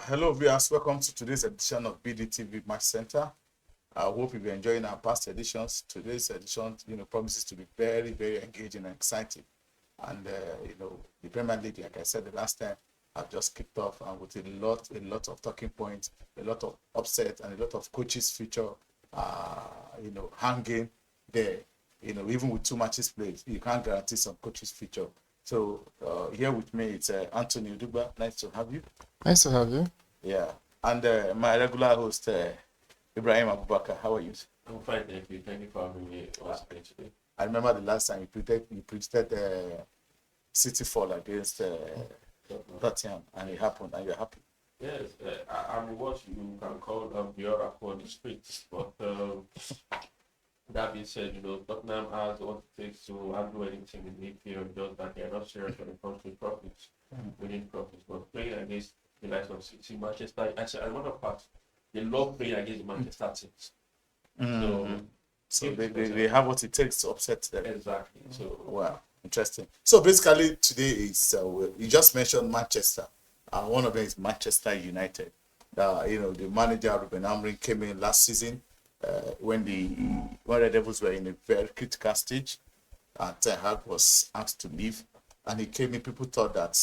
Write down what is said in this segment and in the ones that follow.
Hello, viewers. Welcome to today's edition of BDTV Match Center. I hope you'll be enjoying our past editions. Today's edition, promises to be very, very engaging and exciting. And the Premier League, like I said the last time, have just kicked off, and with a lot of talking points, a lot of upset, and a lot of coaches' future, hanging there. Even with 2 matches played, you can't guarantee some coaches' future. So here with me, it's Anthony Udugba. Nice to have you. Nice to have you. Yeah, and my regular host, Ibrahim Abubakar. How are you? I'm fine, thank you. Thank you for having me once again today. I remember the last time you predicted City fall against Tottenham, and it happened, and you're happy. Yes, I'm what you can call the oracle on the streets, but that being said, Tottenham has what it takes to handle anything in the EPL, just that they're not serious when it comes to profits, winning profits, but playing against the likes of City, Manchester. I said, another part, they love playing against the Manchester teams. So they have what it takes to upset them. Exactly. So wow, interesting. So basically, today is you just mentioned Manchester, and one of them is Manchester United. The manager Ruben Amorim came in last season when the Red Devils were in a very critical stage, and Ten Hag was asked to leave, and he came in. People thought that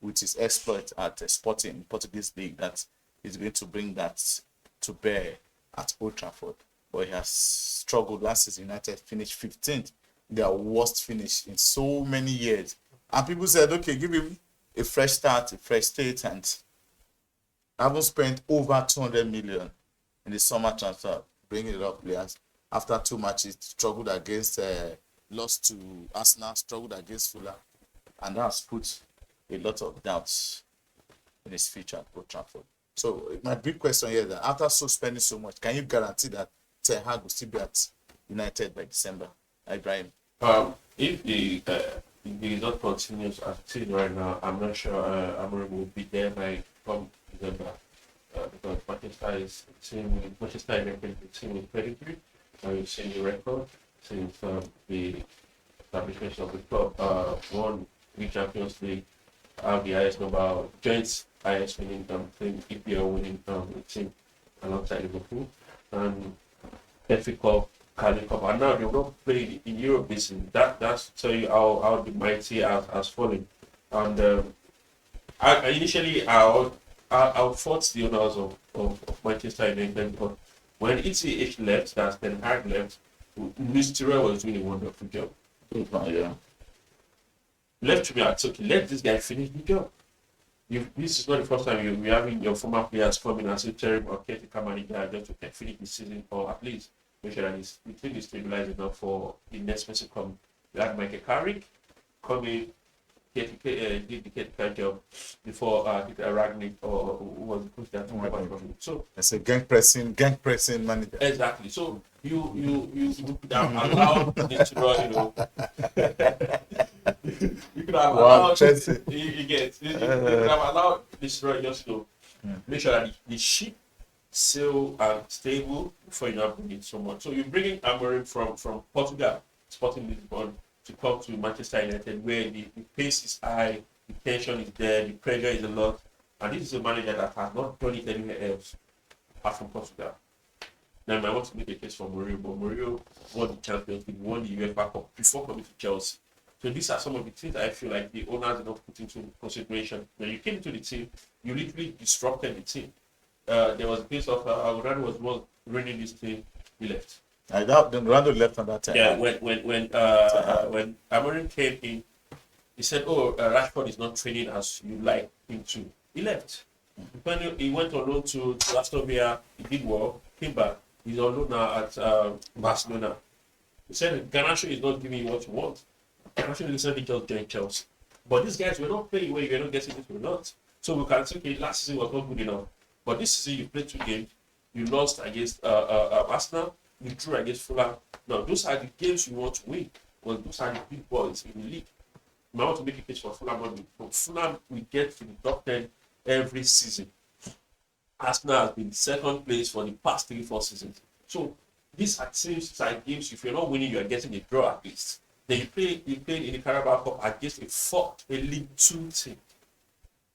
with his exploit at Sporting Portuguese League, that he's going to bring that to bear at Old Trafford. But he has struggled. Last season, United finished 15th, their worst finish in so many years. And people said, okay, give him a fresh start, a fresh state, and haven't spent over 200 million in the summer transfer, bringing it up players. After 2 matches, struggled against, lost to Arsenal, struggled against Fulham, and that's put a lot of doubts in his future at Old Trafford. So my big question here is that after spending so much, can you guarantee that Ten Hag will still be at United by December? Ibrahim. If the result continues as it is right now, I'm not sure Amorim will be there by come December because Manchester United is a team with pedigree. We've seen the record since the establishment of the club. Won the Champions League, have the highest number, joint highest winning team, EPL winning team alongside Liverpool, and FA Cup, Carabao Cup, and now they will not play in Europe this season. That's tell you how the mighty has fallen. And I fought the owners of Manchester United, but when ETH left, that's Ten Hag left, Mr. was doing a wonderful job. Yeah. Left to me, I said, okay, let this guy finish the job. This is not the first time you're having your former players coming as a terrible or caretaker manager just to finish the season, or at least make sure that the team is stabilized enough for the next person to come. You had Michael Carrick come in, did the caretaker job before Ragnick or who was the coach that took over from him. So it's a gang pressing manager. exactly. So you allow this to run, you could have allowed you could have allowed this run just to make sure that the ship sail and stable before you not bring it so much. So you're bringing Amorim from Portugal, Sporting Lisbon, to come to Manchester United, where the pace is high, the tension is there, the pressure is a lot, and this is a manager that has not done it anywhere else apart from Portugal. Now, I want to make a case for Mourinho, but Mourinho won the Champions League, won the UEFA Cup before coming to Chelsea. So these are some of the things I feel like the owners did not put into consideration. When you came to the team, you literally disrupted the team. There was a case of Ronaldo was running this team, he left. I doubt Ronaldo left on that time. Yeah, when Amorim came in, he said, Rashford is not training as you like him to. He left. When he went on loan to Aston Villa, he did well, came back. He's on loan now at Barcelona. He said, Garnacho is not giving you what you want. Garnacho recently just joined Chelsea. But these guys were not playing where you were not getting this result. So we can say, okay, last season was not good enough. But this season you played 2 games, you lost against Arsenal, you drew against Fulham. Now, those are the games you want to win. Well, those are the big boys in the league. I want to make a case for Fulham. But Fulham, we get to the top 10 every season. Arsenal has been second place for the past 3-4 seasons. So these are teams like games. If you're not winning, you are getting a draw at least. Then you played in the Carabao Cup against a League 2 team.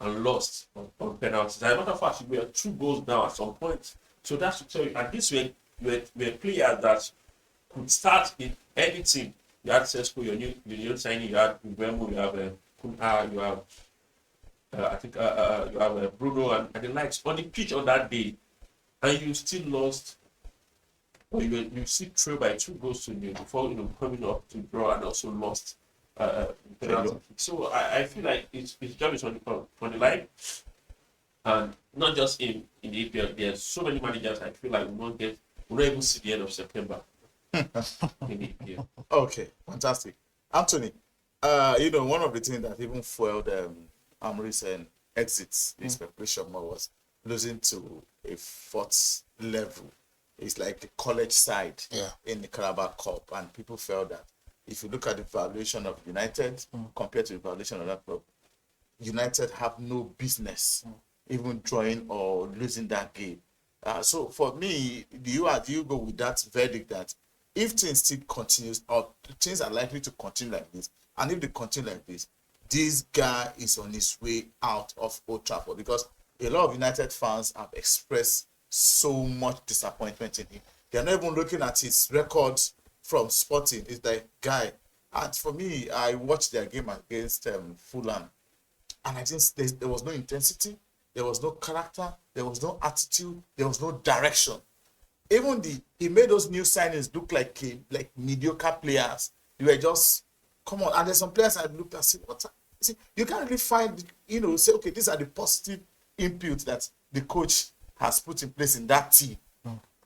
and lost on penalties. As a matter of fact, we were 2 goals down at some point. So that's to tell you, and this were players that could start in anything. You had Sesko, your new signing, you had Mbeumo, you have Cunha, you have I think you have Bruno and the likes on the pitch on that day, and you still lost. Or you still trailed by 2 goals to 0 before coming up to draw and also lost penalty. So I feel like his job is on the line, and not just in the EPL. There's so many managers I feel like we won't even see the end of September in the EPL. Okay, fantastic. Anthony, one of the things that even fueled Amorim's exits, his preparation more was losing to a fourth level. It's like the college side in the Carabao Cup, and people felt that if you look at the valuation of United compared to the valuation of that club, United have no business even drawing or losing that game. So for me, do you go with that verdict that if things still continues, or things are likely to continue like this, and if they continue like this guy is on his way out of Old Trafford? Because a lot of United fans have expressed so much disappointment in him. They're not even looking at his records from Sporting. It's like, guy. And for me, I watched their game against Fulham, and I just there was no intensity, there was no character, there was no attitude, there was no direction. Even he made those new signings look like mediocre players. They were just, come on. And there's some players I looked at, you can't really find, say, okay, these are the positive inputs that the coach has put in place in that team.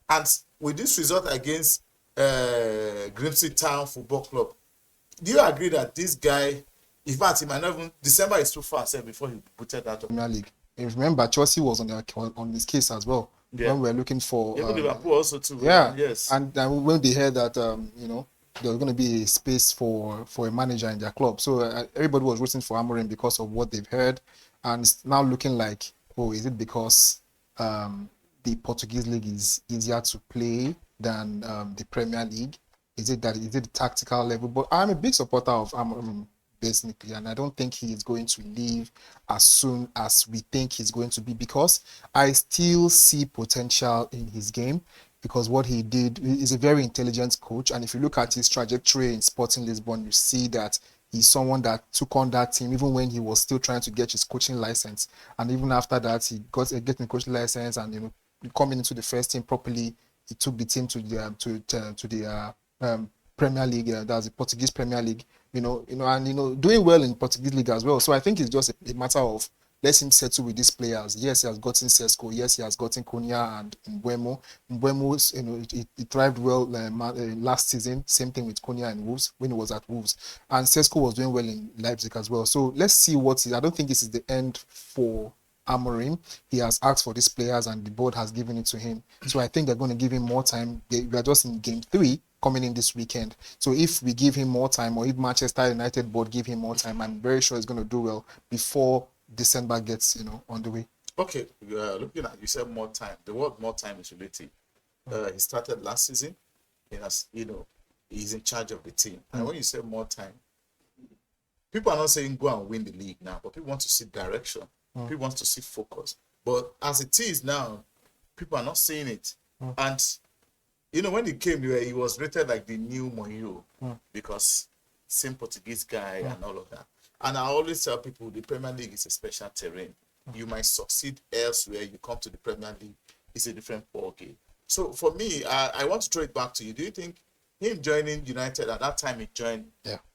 And with this result against Grimsby Town Football Club, do you agree that this guy, in fact, he might not even, December is too far before he put it out of Premier League? And remember, Chelsea was on this case as well. Yeah. When we were looking for even Liverpool also too. Yeah. Yes. And when they heard that there was going to be a space for a manager in their club, so everybody was rooting for Amorim because of what they've heard, and it's now looking like, oh, is it because the Portuguese league is easier to play than the Premier League? Is it the tactical level? But I'm a big supporter of Amorim, basically, and I don't think he is going to leave as soon as we think he's going to be, because I still see potential in his game, because what he did is a very intelligent coach, and if you look at his trajectory in Sporting Lisbon, you see that he's someone that took on that team even when he was still trying to get his coaching license, and even after that he got getting coaching license and coming into the first team properly, he took the team to the Premier League, that's the Portuguese Premier League, and doing well in Portuguese league as well. So I think it's just a matter of let him settle with these players. Yes, he has gotten Sesko. Yes, he has gotten Cunha and Mbeumo. Mbeumo, he thrived well last season. Same thing with Cunha and Wolves when he was at Wolves, and Sesko was doing well in Leipzig as well. So let's see I don't think this is the end for Amorim. He has asked for these players and the board has given it to him. So I think they're going to give him more time. We are just in game 3 coming in this weekend. So if we give him more time, or if Manchester United board give him more time, I'm very sure he's going to do well before December gets on the way. Okay, looking at, you said more time. The word more time is relative. He started last season. He has, he's in charge of the team. And when you say more time, people are not saying go and win the league now, but people want to see direction. People want to see focus. But as it is now, people are not seeing it. And when he came here, he was rated like the new Mourinho because same Portuguese guy and all of that. And I always tell people the Premier League is a special terrain. You might succeed elsewhere. You come to the Premier League, it's a different ball game. So for me, I want to throw it back to you. Do you think him joining United at that time he joined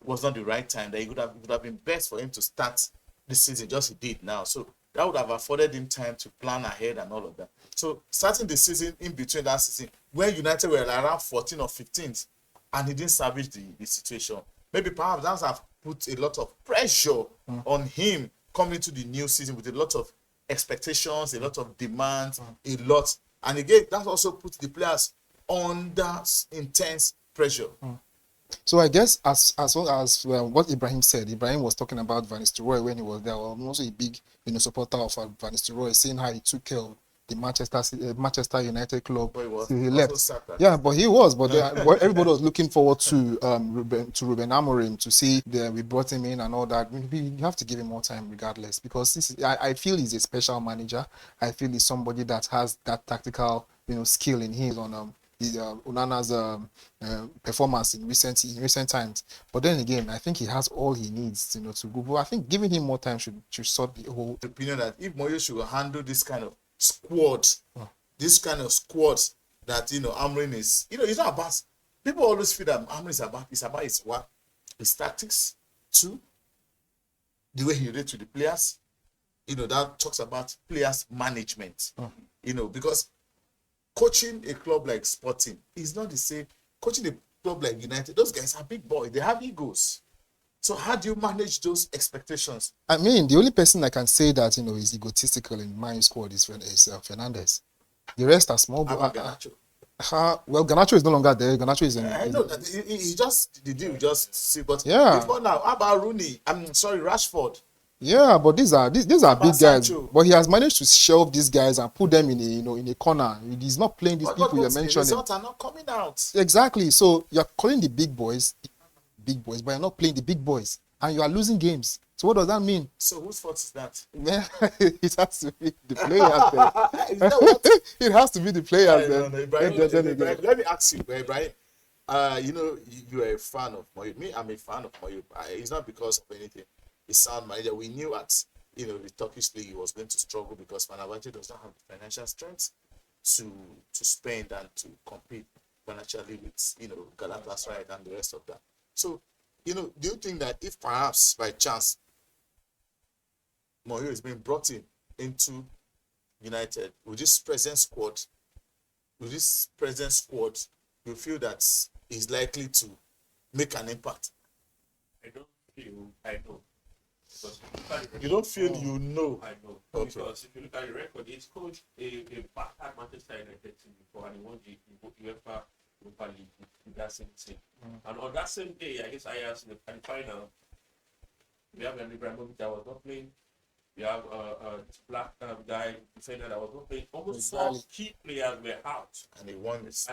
was not the right time? That it would have been best for him to start the season just he did now. So that would have afforded him time to plan ahead and all of that. So starting the season in between that season, when United were around 14th or 15th, and he didn't salvage the situation, maybe perhaps that have put a lot of pressure on him coming into the new season with a lot of expectations, a lot of demands, a lot. And again, that also puts the players under intense pressure. So I guess as well as what Ibrahim said, Ibrahim was talking about Van Nistelrooy when he was there. I'm also a big supporter of Van Nistelrooy, seeing how he took care of the Manchester United club. But he was So he also left. sacked. Yeah, but he was. But everybody was looking forward to Ruben Amorim to see that we brought him in and all that. You have to give him more time regardless, because I feel he's a special manager. I feel he's somebody that has that tactical skill in his on Onana's performance in recent times. But then again, I think he has all he needs to go. But I think giving him more time should sort the whole Opinion that if Moyo should handle this kind of squad, that Amorim is, it's not about. People always feel that Amorim is about his work, his tactics, too, the way he relates to the players. That talks about players management. Because coaching a club like Sporting is not the same. Coaching a club like United, those guys are big boys. They have egos. So how do you manage those expectations? I mean, the only person I can say that is egotistical in my squad is Fernandes. The rest are small. Garnacho. Well, Garnacho is no longer there. Garnacho is in. I know that he just the deal just see, but Yeah. before now, how about Rooney? Rashford. Yeah, but these are big guys. Sancho. But he has managed to shelve these guys and put them in a corner. He's not playing these people you're mentioning. The results are not coming out. Exactly. So you're calling the big boys, but you're not playing the big boys, and you are losing games. So what does that mean? So whose fault is that? Man, it has to be the players. Is that what? It has to be the players. Ibrahim, let me ask you, Ibrahim. You are a fan of Moyo. Me, I'm a fan of Moyo. It's not because of anything. He's sound manager. We knew at the Turkish league he was going to struggle because Fenerbahce does not have the financial strength to spend and to compete financially with Galatasaray and the rest of that. So do you think that if perhaps by chance Moyo is being brought into United with this present squad, you feel that he's likely to make an impact? I know. You don't feel I know. Okay. Because if you look at the record, he's coached a battered Manchester United team before, and he won the UEFA Europa League with that same team. And on that same day, I guess at the final, we have an Ruben Amorim that was not playing. We have this black guy defender that was not playing. Almost all key players were out. And he won with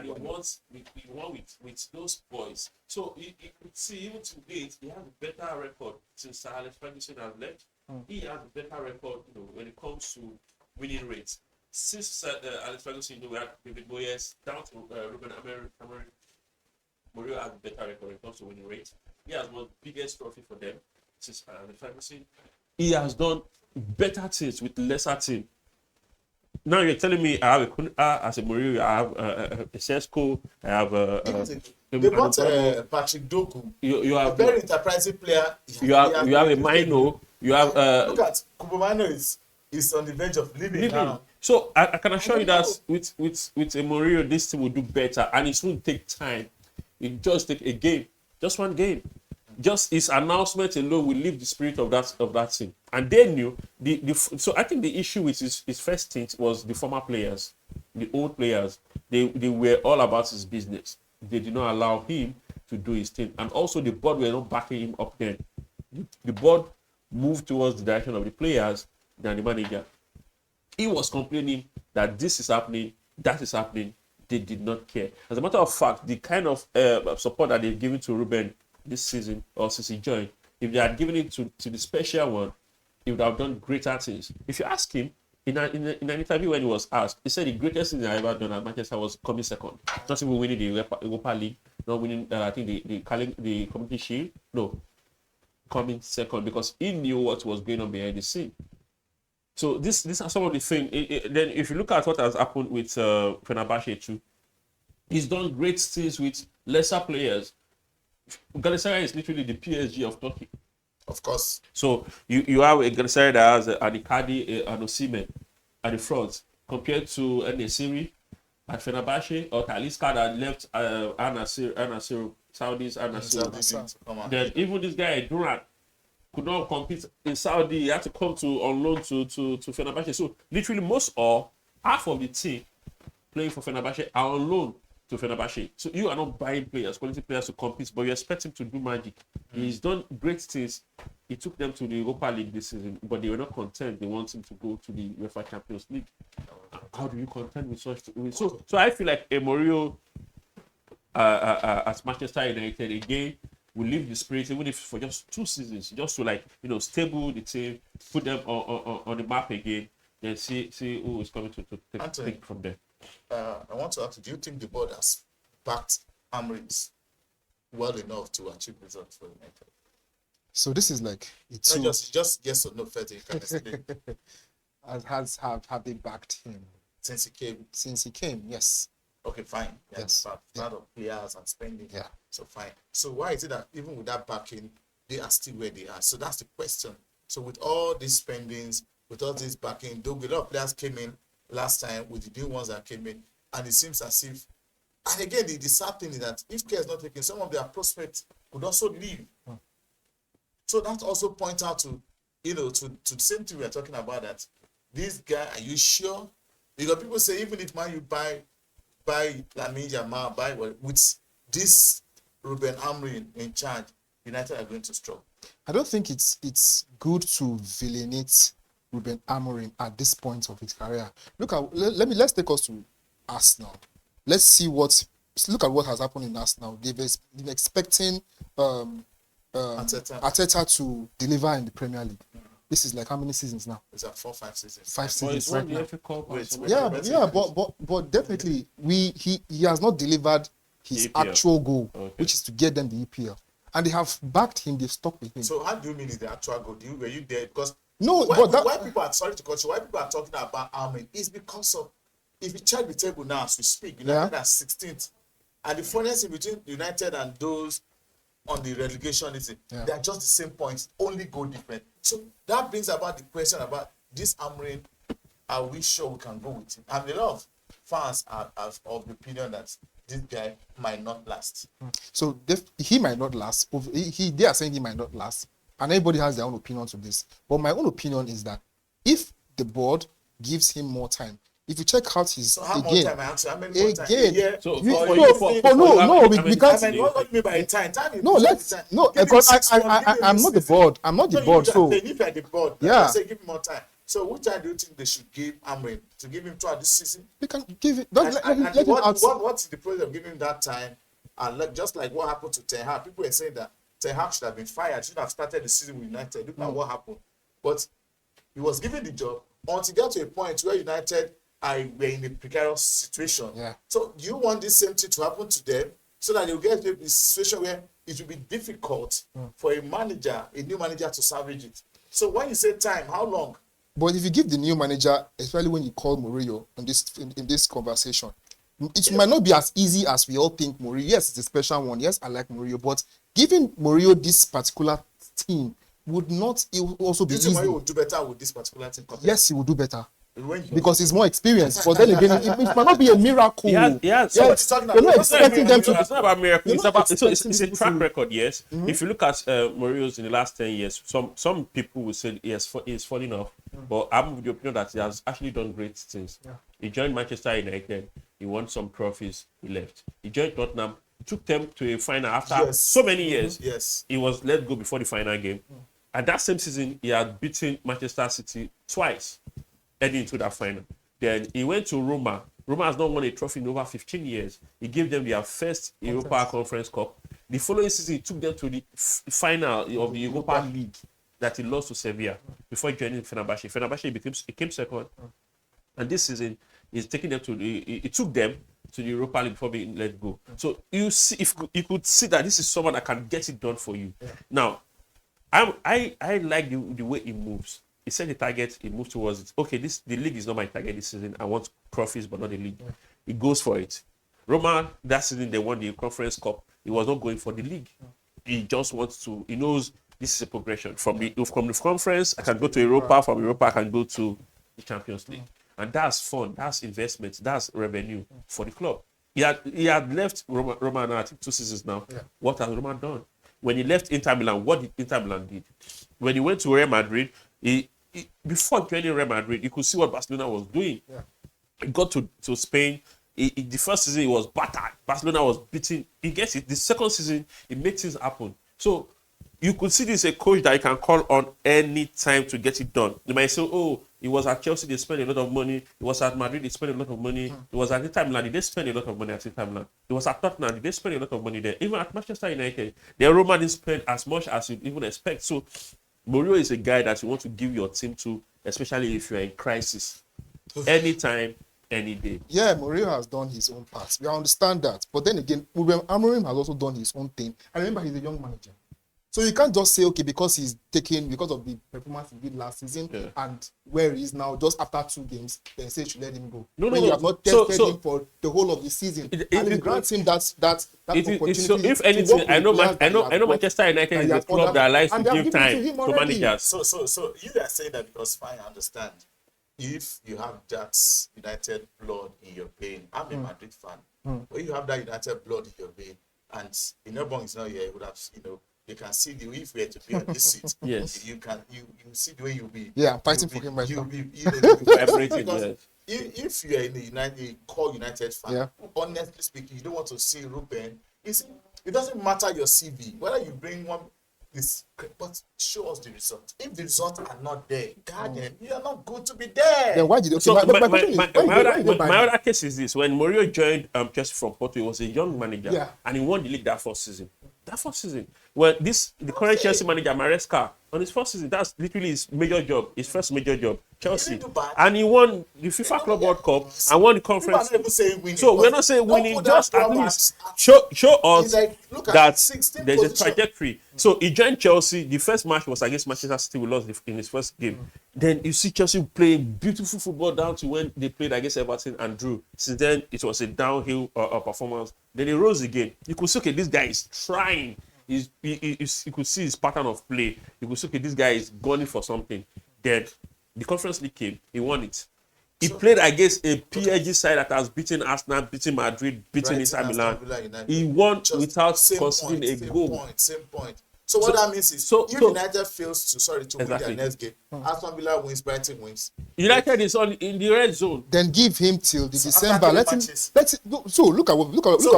those boys. So you could see even to date, he has a better record since Sir Alex Ferguson has left. He has a better record, when it comes to winning rates. Since Alex Ferguson, we had David Moyes down to Ruben Amorim. Mourinho has a better record when it comes to winning rates. He has won the biggest trophy for them since Alex Ferguson. He has done better things with lesser team. Now you're telling me I have a Cunha as a Mourinho, I have a Sesko, I have they bought Patrick Doku. You have a very enterprising player. You have a Mino. You have look at Mino is on the verge of leaving now. So I can assure you that with a Mourinho, this team will do better, and it won't take time. It just take a game, just one game. Just his announcement alone will lift the spirit of that team. And they knew so I think the issue with his first stint was the former players, the old players. They were all about his business. They did not allow him to do his thing. And also the board were not backing him up then. The board moved towards the direction of the players than the manager. He was complaining that this is happening, that is happening. They did not care. As a matter of fact, the kind of support that they've given to Ruben this season or since he joined, if they had given it to the special one, he would have done greater things. If you ask him, in an interview when he was asked, he said the greatest thing I ever done at Manchester was coming second. Not even winning the Europa League, not winning, I think, the Community Shield. No, coming second because he knew what was going on behind the scene. So these are some of the things. Then if you look at what has happened with Fenerbahce too, he's done great things with lesser players. Galatasaray is literally the PSG of Turkey. Of course. So you have a Galatasaray that has an Icardi and Osimhen at the front compared to an Nesiri at Fenerbahce or Talisca that left Saudi's Al-Nassr. Then even this guy Durant could not compete in Saudi. He had to come on loan to Fenerbahce. So literally half of the team playing for Fenerbahce are on loan to Fenerbahce. So you are not buying players, quality players to compete, but you expect him to do magic. He's done great things he took them to the Europa League this season, but they were not content. They want him to go to the UEFA Champions League. How do you contend with such? So I feel like Mourinho at Manchester United again will leave the spirit, even if for just 2 seasons, just to like stable the team, put them on the map again, then see who is coming to take from there. I want to ask you, do you think the board has backed Amorim well enough to achieve results for United? So this is like it's Not just yes or no first. You can explain. have they backed him Since he came. since he came? Yes. Okay, fine. Yes. Lot of players and spending. Yeah. So fine. So why is it that even with that backing, they are still where they are? So that's the question. So with all these spendings, with all this backing, though a lot of players came in last time with the new ones that came in, and it seems as if, and again, the sad thing is that if care is not taken, some of their prospects could also leave. So that also points out to, to the same thing we are talking about, that this guy, are you sure? Because people say even if man you buy Lamine Yamal, with this Ruben Amorim in charge, United are going to struggle. I don't think it's good to villainate Ruben Amorim at this point of his career. Let's take us to Arsenal. Look at what has happened in Arsenal. They've been expecting Arteta to deliver in the Premier League. This is like how many seasons now? It's like 4, 5 seasons. 5 seasons right now. Yeah, but definitely he has not delivered his actual goal, which is to get them the EPL. And they have backed him, they've stuck with him. So how do you mean is the actual goal? Were you there? Because why people are talking about Amorim is because of, if you check the table now as we speak, United are 16th. And the difference in between United and those on the relegation is they are just the same points, only goal different. So that brings about the question about this Amorim. Are we sure we can go with him? And a lot of fans are of the opinion that this guy might not last. So he might not last. They are saying he might not last, and everybody has their own opinion to this. But my own opinion is that if the board gives him more time, if you check out his how again, more time? How many more time? Yeah. So we can't. What do you mean by time? Because I'm not the board. I'm not the board. So if you're the board, yeah, say give him more time. So which time do you think they should give Amorim? To give him throughout this season? we can give it. Let him out. What's the process of giving him that time? And just like what happened to Ten Hag, people were saying that Ten Hag should have been fired, should have started the season with United. Look at what happened. But he was given the job until he got to a point where United were in a precarious situation. Yeah. So do you want this same thing to happen to them so that they'll get to a situation where it will be difficult for a new manager to salvage it? So when you say time, how long? But if you give the new manager, especially when you call Mourinho in this conversation, it might not be as easy as we all think Mourinho. Yes, it's a special one. Yes, I like Mourinho, but giving Mourinho this particular team would not. It would also be easy. Mourinho would do better with this particular team. Yes, he would do better because he's more experienced. But then again, it might not be a miracle. Yeah. So what you're talking You're not about? expecting them to. It's not about miracle. It's a track to- record. Yes. If you look at Mourinho's in the last 10 years, some people will say he's falling off, but I'm with the opinion that he has actually done great things. He joined Manchester United. He won some trophies. He left. He joined Tottenham. Took them to a final after so many years. Yes. He was let go before the final game. And that same season, he had beaten Manchester City twice, heading into that final. Then he went to Roma. Roma has not won a trophy in over 15 years. He gave them their first Europa Conference Cup. The following season, he took them to the final of the Europa League that he lost to Sevilla before joining Fenerbahce. Fenerbahce became second. And this season, he took them to the Europa League before being let go. So you see, if you could see that this is someone that can get it done for you. Now, I like the way he moves. He set the target, he moves towards it. Okay, the league is not my target this season. I want trophies, but not the league. He goes for it. Roma, that season they won the Conference Cup. He was not going for the league. He just wants to. He knows this is a progression from the conference. I can go to Europa. From Europa, I can go to the Champions League, and that's fun. That's investment. That's revenue for the club. He had left Roma now, I think 2 seasons now. What has Roma done? When he left Inter Milan, what did Inter Milan did? When he went to Real Madrid, before joining Real Madrid, you could see what Barcelona was doing. He got to Spain. The first season, he was battered. Barcelona was beating. He gets it. The second season, he made things happen. So you could see this a coach that you can call on any time to get it done. You might say, oh, it was at Chelsea, they spent a lot of money. It was at Madrid, they spent a lot of money. It was at Inter Milan, they spent a lot of money at Inter Milan. It was at Tottenham, they spent a lot of money there. Even at Manchester United, the Roma didn't spend as much as you'd even expect. So Mourinho is a guy that you want to give your team to, especially if you're in crisis. Anytime, any day. Yeah, Mourinho has done his own part. We understand that. But then again, Ruben Amorim has also done his own thing. And remember, he's a young manager. So you can't just say, okay, because of the performance he did last season and where he is now, just after 2 games, then say you should let him go. No. You have not tested him for the whole of the season. And you grant him that opportunity. So if anything, I know Manchester United is a club that likes to give time to managers. So you are saying that because fine, I understand. If you have that United blood in your vein, I'm a Madrid fan. When you have that United blood in your vein, and Inebong is not here, you would have, you can see the way if we had to be on this seat. Yes. You see the way you'll be. Yeah, I'm fighting for him right now. If you are in a core United fan, honestly speaking, you don't want to see Ruben. You see, it doesn't matter your CV, whether you bring one. But show us the result. If the results are not there, Guardian, you are not good to be there. Then why did you? So my other case is this: when Mourinho joined Chelsea from Porto, he was a young manager, and he won the league that first season. Well, the current Chelsea manager Maresca, on his first season, that's literally his major job, his first major job, Chelsea, and he won the FIFA Club World Cup and won the conference. So we're not saying winning, just at least show us that there's a trajectory. So he joined Chelsea. The first match was against Manchester City. We lost in his first game. Then you see Chelsea playing beautiful football down to when they played against Everton and drew. Since then, it was a downhill performance. Then he rose again. You could see, okay, this guy is trying. You could see his pattern of play. You could see, okay, this guy is gunning for something. Then the Conference League came. He won it. He played against a PSG side that has beaten Arsenal, beaten Madrid, beaten Inter Milan. He won without conceding a goal. Same point. So what that means is, if United fails to win their next game, Aston Villa wins, Brighton wins. United is in the red zone. Then give him till the December. Look at what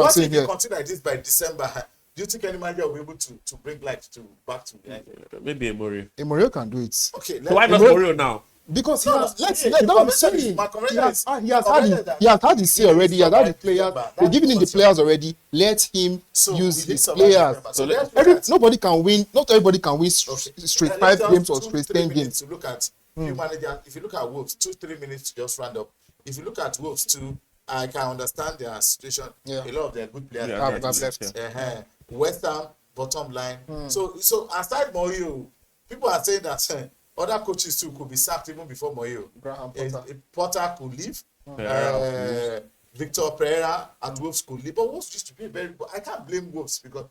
I'm saying here. So continue like this by December, do you think any manager will be able to bring life back to United? Maybe Amorim. Amorim can do it. Okay. So why not Amorim now? Because he has had his say already. He has had the players. They've given him the players already. Let him use his players. Nobody can win. Not everybody can win straight 5 games or straight 10 games. To look at few managers. If you look at Wolves, 2-3 minutes to just round up. If you look at Wolves too, I can understand their situation. A lot of their good players have left. West Ham, bottom line. So aside Mourinho, people are saying that other coaches too could be sacked even before Mourinho. Potter could leave. Victor Pereira at Wolves could leave. But Wolves used to be very good. I can't blame Wolves because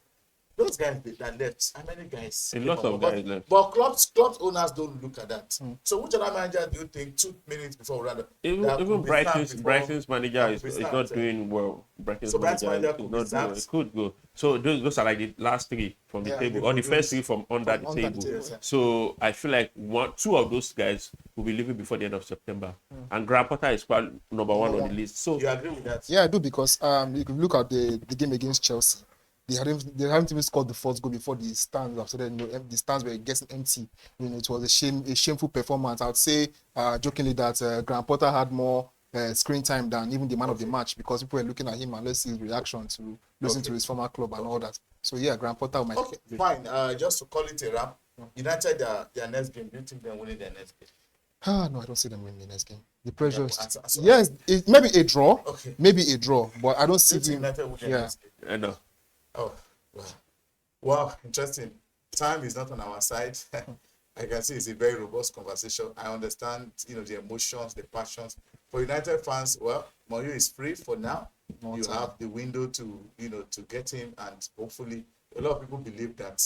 those guys that left, how many guys? A lot of guys left. But clubs owners don't look at that. So which other manager do you think 2 minutes before we run up? Even Brighton's manager is not doing well. Brighton's manager is not doing well. It could go. So those are like the last 3 from the table, or the first 3 from under the table. So I feel like 2 of those guys will be leaving before the end of September. And Graham Potter is probably number 1 on the list. So you agree with that? Yeah, I do, because you can look at the game against Chelsea. They hadn't even scored the first goal before the stands. After that, the stands were getting empty. It was a shameful performance. I would say, jokingly, that Graham Potter had more screen time than even the man of the match, because people were looking at him and let's see his reaction to losing to his former club and all that. So yeah, Graham Potter might. Okay, fine. Just to call it a wrap, United their next game. Do you think they're winning their next game? No, I don't see them winning the next game. The pressure is yes, maybe a draw. Okay. Maybe a draw, but I don't see him. United winning their next game. I know. Oh, wow, interesting. Time is not on our side. I can see it's a very robust conversation. I understand, the emotions, the passions. For United fans, well, Mourinho is free for now. You have the window to get him, and hopefully, a lot of people believe that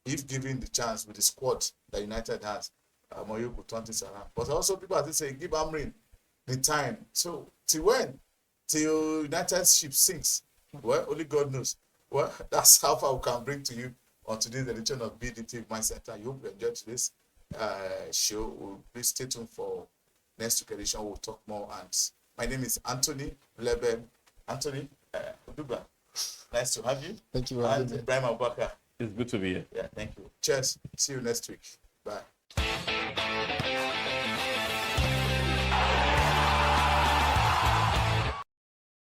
if given the chance with the squad that United has, Mourinho could turn this around. But also, people are saying, give Amorim the time. So, till when? Till United's ship sinks? Well, only God knows. Well, that's how far we can bring to you on today's edition of BDT Mindset. I hope you enjoyed today's show. Please stay tuned for next week edition. We'll talk more. And my name is Anthony Leben. Anthony Udugba. Nice to have you. Thank you. And Bryan Mbeumo. It's good to be here. Yeah, thank you. Cheers. See you next week.